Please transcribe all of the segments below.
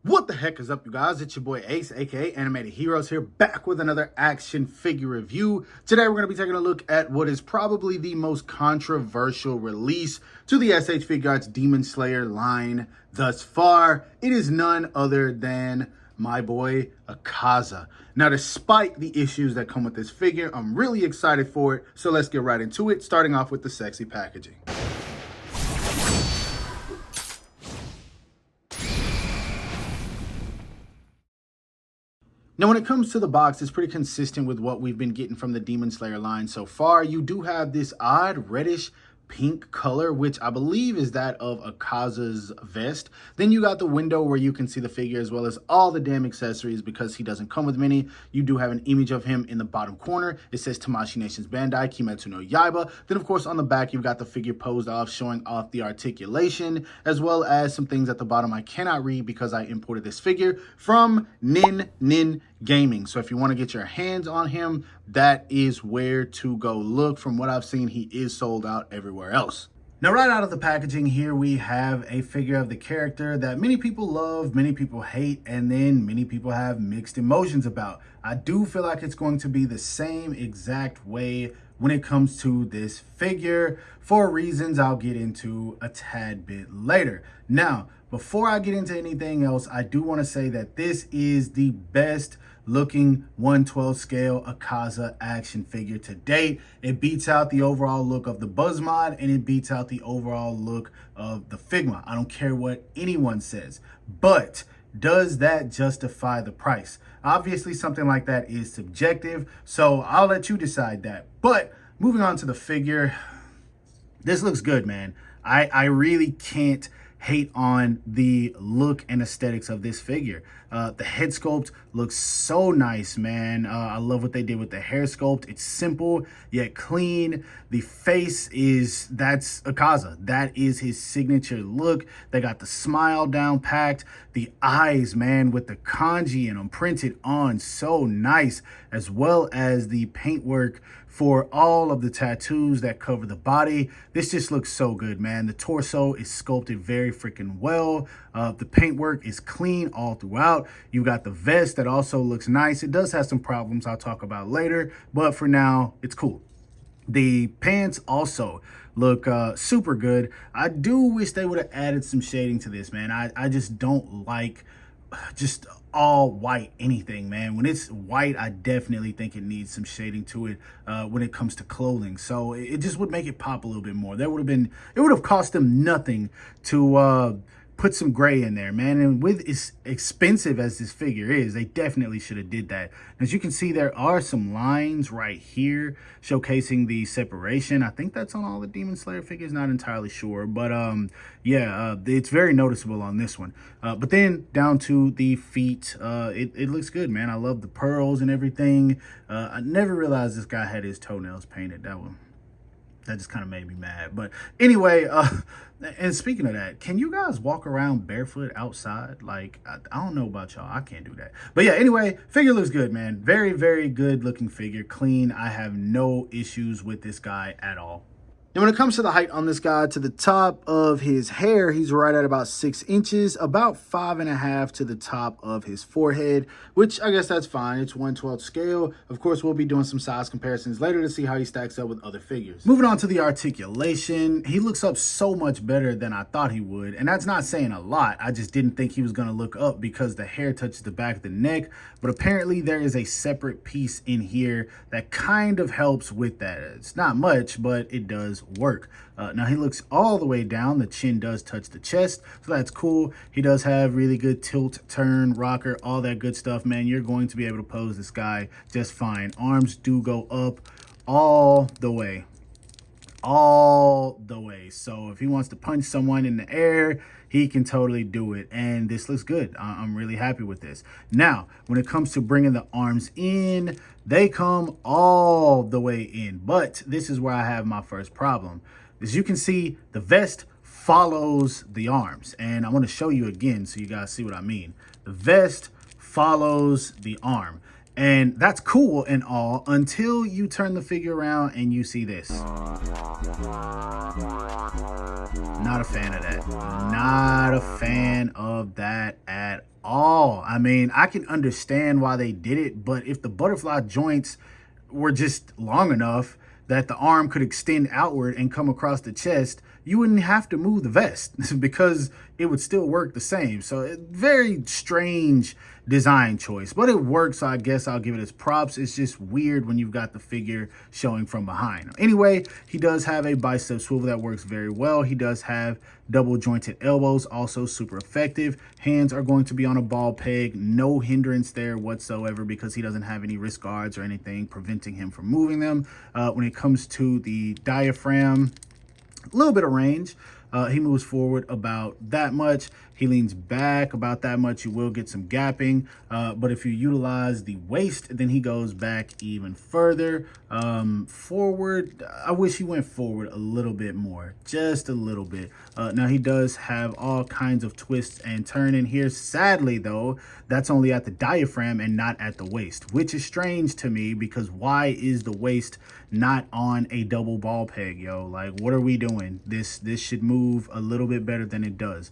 What the heck is up, you guys? It's your boy Ace, aka Animated Heroes, here back with another action figure review. Today we're going to be taking a look at what is probably the most controversial release to the SH Figuarts Demon Slayer line thus far. It is none other than my boy Akaza. Now, despite the issues that come with this figure, I'm really excited for it, so let's get right into it, starting off with the sexy packaging. Now, when it comes to the box, it's pretty consistent with what we've been getting from the Demon Slayer line so far. You do have this odd reddish pink color, which I believe is that of Akaza's vest. Then you got the window where you can see the figure as well as all the damn accessories because he doesn't come with many. You do have an image of him in the bottom corner. It says Tamashii Nation's Bandai, Kimetsu no Yaiba. Then, of course, on the back, you've got the figure posed off, showing off the articulation, as well as some things at the bottom I cannot read because I imported this figure from Nin Gaming. So if you want to get your hands on him, that is where to go look. From what I've seen, he is sold out everywhere else. Now, right out of the packaging here, we have a figure of the character that many people love, many people hate, and then many people have mixed emotions about. I do feel like it's going to be the same exact way when it comes to this figure for reasons I'll get into a tad bit later. Now, before I get into anything else, I do want to say that this is the best looking 1/12 scale Akaza action figure to date. It beats out the overall look of the Buzz mod, and it beats out the overall look of the Figma. I don't care what anyone says, but does that justify the price? Obviously, something like that is subjective, so I'll let you decide that. But moving on to the figure, this looks good, man. I really can't hate on the look and aesthetics of this figure. The head sculpt looks so nice, man. I love what they did with the hair sculpt. It's simple yet clean. The face that's Akaza. That is his signature look. They got the smile down packed. The eyes, man, with the kanji in them printed on, so nice, as well as the paintwork for all of the tattoos that cover the body. This just looks so good, man. The torso is sculpted very freaking well. The paintwork is clean all throughout. You got the vest that also looks nice. It does have some problems I'll talk about later, but for now, it's cool. The pants also look super good. I do wish they would have added some shading to this, man. I just don't like just all white anything, man. When it's white, I definitely think it needs some shading to it when it comes to clothing. So it just would make it pop a little bit more. It would have cost them nothing to put some gray in there, man. And with as expensive as this figure is, they definitely should have did that. As you can see, there are some lines right here showcasing the separation. I think that's on all the Demon Slayer figures, not entirely sure, but yeah, it's very noticeable on this one. But then down to the feet, it looks good, man. I love the pearls and everything. I never realized this guy had his toenails painted. That just kind of made me mad. But anyway, and speaking of that, can you guys walk around barefoot outside? Like, I don't know about y'all. I can't do that. But yeah, anyway, figure looks good, man. Very, very good looking figure. Clean. I have no issues with this guy at all. And when it comes to the height on this guy, to the top of his hair, he's right at about 6 inches, about 5.5 to the top of his forehead, which I guess that's fine. It's 1/12 scale. Of course, we'll be doing some size comparisons later to see how he stacks up with other figures. Moving on to the articulation, he looks up so much better than I thought he would. And that's not saying a lot. I just didn't think he was going to look up because the hair touches the back of the neck. But apparently there is a separate piece in here that kind of helps with that. It's not much, but it does work. Now he looks all the way down. The chin does touch the chest, so that's cool. He does have really good tilt, turn, rocker, all that good stuff, man. You're going to be able to pose this guy just fine. Arms do go up all the way. So if he wants to punch someone in the air, he can totally do it, and this looks good. I'm really happy with this. Now, when it comes to bringing the arms in, they come all the way in, but this is where I have my first problem. As you can see, the vest follows the arms, and I want to show you again so you guys see what I mean. The vest follows the arm. And that's cool and all until you turn the figure around and you see this. Not a fan of that. Not a fan of that at all. I mean, I can understand why they did it, but if the butterfly joints were just long enough that the arm could extend outward and come across the chest, you wouldn't have to move the vest because it would still work the same. So very strange design choice, but it works. So I guess I'll give it its props. It's just weird when you've got the figure showing from behind. Anyway, he does have a bicep swivel that works very well. He does have double jointed elbows, also super effective. Hands are going to be on a ball peg, no hindrance there whatsoever because he doesn't have any wrist guards or anything preventing him from moving them. When it comes to the diaphragm, a little bit of range. He moves forward about that much. He leans back about that much. You will get some gapping. But if you utilize the waist, then he goes back even further. Forward, I wish he went forward a little bit more. Just a little bit. Now, he does have all kinds of twists and turning here. Sadly, though, that's only at the diaphragm and not at the waist, which is strange to me because why is the waist not on a double ball peg, yo? Like, what are we doing? This should move a little bit better than it does.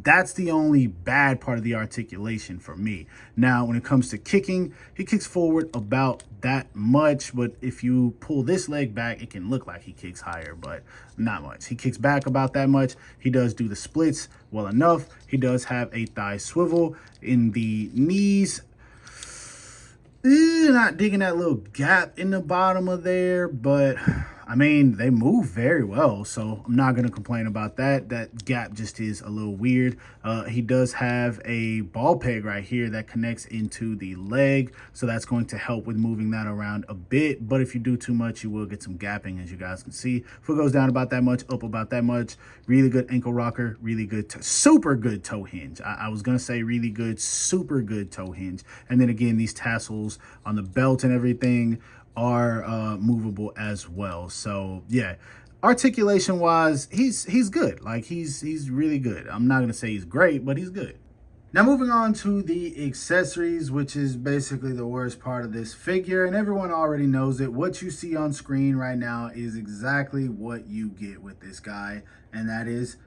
That's the only bad part of the articulation for me. Now, when it comes to kicking, he kicks forward about that much, but if you pull this leg back, it can look like he kicks higher, but not much. He kicks back about that much. He does do the splits well enough. He does have a thigh swivel in the knees. Not digging that little gap in the bottom of there, but I mean, they move very well, so I'm not going to complain about that. That gap just is a little weird. He does have a ball peg right here that connects into the leg, so that's going to help with moving that around a bit. But if you do too much, you will get some gapping, as you guys can see. Foot goes down about that much, up about that much. Really good ankle rocker, really good, super good toe hinge. I was going to say really good, super good toe hinge. And then again, these tassels on the belt and everything are movable as well. So yeah, articulation wise, he's good. Like he's really good. I'm not gonna say he's great, but he's good. Now moving on to the accessories, which is basically the worst part of this figure, and everyone already knows it. What you see on screen right now is exactly what you get with this guy, and that is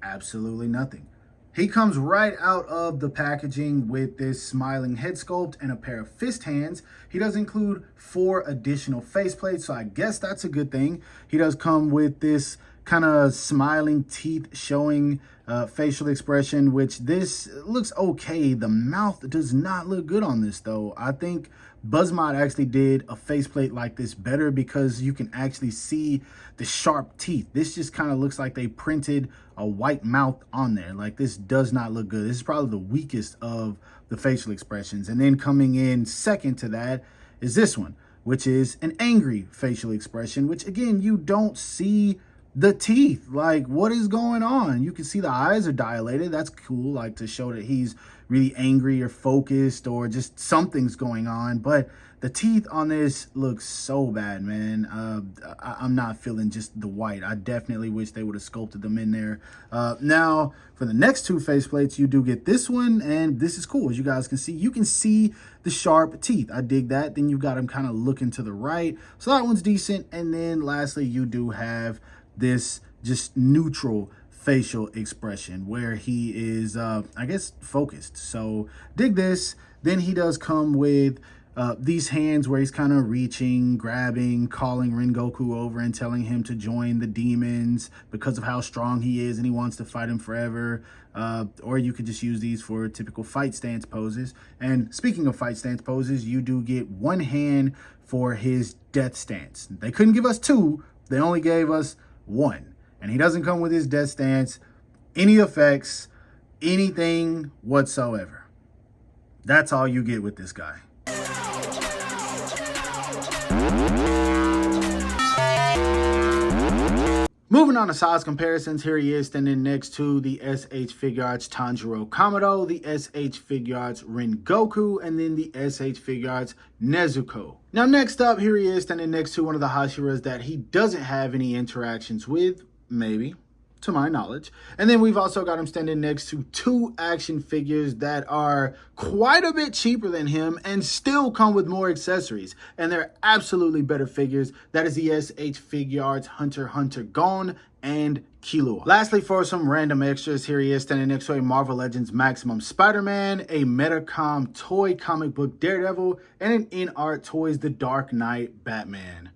absolutely nothing. He comes right out of the packaging with this smiling head sculpt and a pair of fist hands. He does include 4 additional faceplates, so I guess that's a good thing. He does come with this kind of smiling teeth showing facial expression, which this looks okay. The mouth does not look good on this, though. I think BuzzMod actually did a faceplate like this better because you can actually see the sharp teeth. This just kind of looks like they printed a white mouth on there. Like, this does not look good. This is probably the weakest of the facial expressions. And then coming in second to that is this one, which is an angry facial expression, which again, you don't see the teeth. Like, what is going on? You can see the eyes are dilated. That's cool, like to show that he's really angry or focused or just something's going on. But the teeth on this look so bad, man. I'm not feeling just the white. I definitely wish they would have sculpted them in there. Now, for the next 2 faceplates, you do get this one, and this is cool. As you guys can see, you can see the sharp teeth. I dig that. Then you got him kind of looking to the right. So that one's decent. And then lastly, you do have this just neutral facial expression where he is, I guess, focused. So dig this. Then he does come with these hands where he's kind of reaching, grabbing, calling Rengoku over and telling him to join the demons because of how strong he is and he wants to fight him forever. Or you could just use these for typical fight stance poses. And speaking of fight stance poses, you do get 1 hand for his death stance. They couldn't give us 2. They only gave us 1. And he doesn't come with his death stance, any effects, anything whatsoever. That's all you get with this guy. Moving on to size comparisons, here he is standing next to the SH Figuarts Tanjiro Kamado, the SH Figuarts Rengoku, and then the SH Figuarts Nezuko. Now next up, here he is standing next to one of the Hashiras that he doesn't have any interactions with, maybe, to my knowledge. And then we've also got him standing next to 2 action figures that are quite a bit cheaper than him and still come with more accessories. And they're absolutely better figures. That is the SH Figuarts Hunter x Hunter Gon and Killua. Lastly, for some random extras, here he is standing next to a Marvel Legends Maximum Spider-Man, a Metacom toy comic book Daredevil, and an in-art Toys The Dark Knight Batman.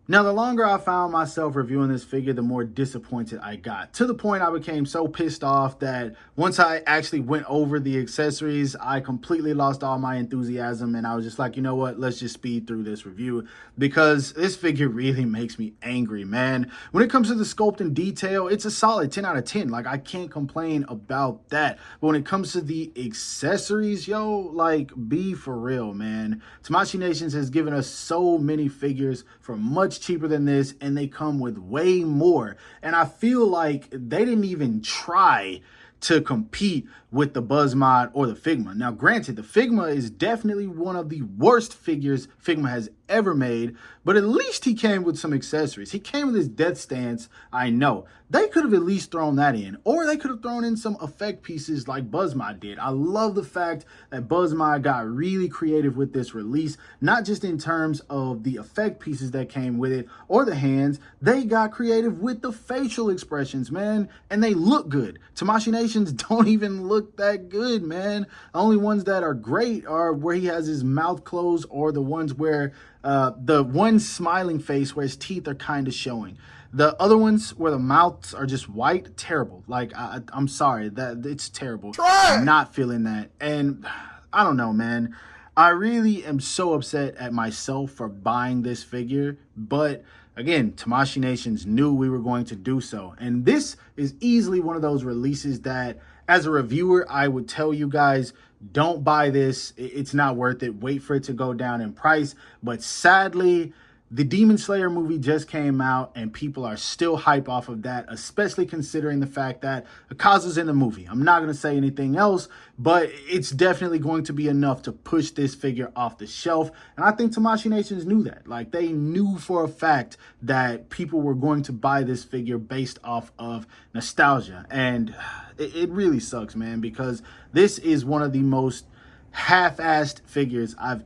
Now, the longer I found myself reviewing this figure, the more disappointed I got. To the point I became so pissed off that once I actually went over the accessories, I completely lost all my enthusiasm. And I was just like, you know what? Let's just speed through this review because this figure really makes me angry, man. When it comes to the sculpt and detail, it's a solid 10 out of 10. Like, I can't complain about that. But when it comes to the accessories, yo, like, be for real, man. Tamashii Nations has given us so many figures for much cheaper than this, and they come with way more. And I feel like they didn't even try to compete with the Buzz mod or the Figma. Now, granted, the Figma is definitely one of the worst figures Figma has ever made, but at least he came with some accessories. He came with his death stance, I know. They could have at least thrown that in, or they could have thrown in some effect pieces like BuzzMod did. I love the fact that BuzzMod got really creative with this release, not just in terms of the effect pieces that came with it or the hands. They got creative with the facial expressions, man, and they look good. Tamashii Nations don't even look that good, man. The only ones that are great are where he has his mouth closed, or the ones where the one smiling face where his teeth are kind of showing. The other ones where the mouths are just white, terrible. Like, I'm sorry, that it's terrible. I'm not feeling that. And I don't know, man. I really am so upset at myself for buying this figure. But again, Tamashii Nations knew we were going to do so. And this is easily one of those releases that, as a reviewer, I would tell you guys, don't buy this. It's not worth it. Wait for it to go down in price. But sadly, the Demon Slayer movie just came out and people are still hype off of that, especially considering the fact that Akaza's in the movie. I'm not going to say anything else, but it's definitely going to be enough to push this figure off the shelf. And I think Tamashii Nations knew that. Like, they knew for a fact that people were going to buy this figure based off of nostalgia. And it really sucks, man, because this is one of the most half-assed figures I've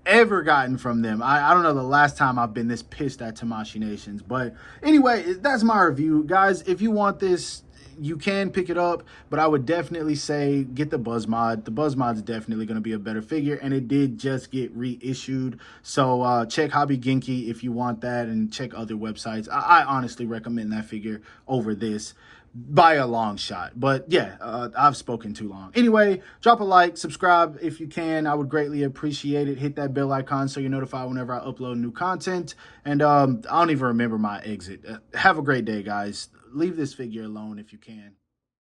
ever gotten from them. I don't know the last time I've been this pissed at Tamashii Nations. But anyway, that's my review. Guys, if you want this, you can pick it up, but I would definitely say get the Buzz mod. The Buzz mod is definitely going to be a better figure, and it did just get reissued. So check Hobby Genki if you want that, and check other websites. I honestly recommend that figure over this by a long shot. But yeah, I've spoken too long. Anyway, drop a like, subscribe if you can. I would greatly appreciate it. Hit that bell icon so you're notified whenever I upload new content. And I don't even remember my exit. Have a great day, guys. Leave this figure alone if you can.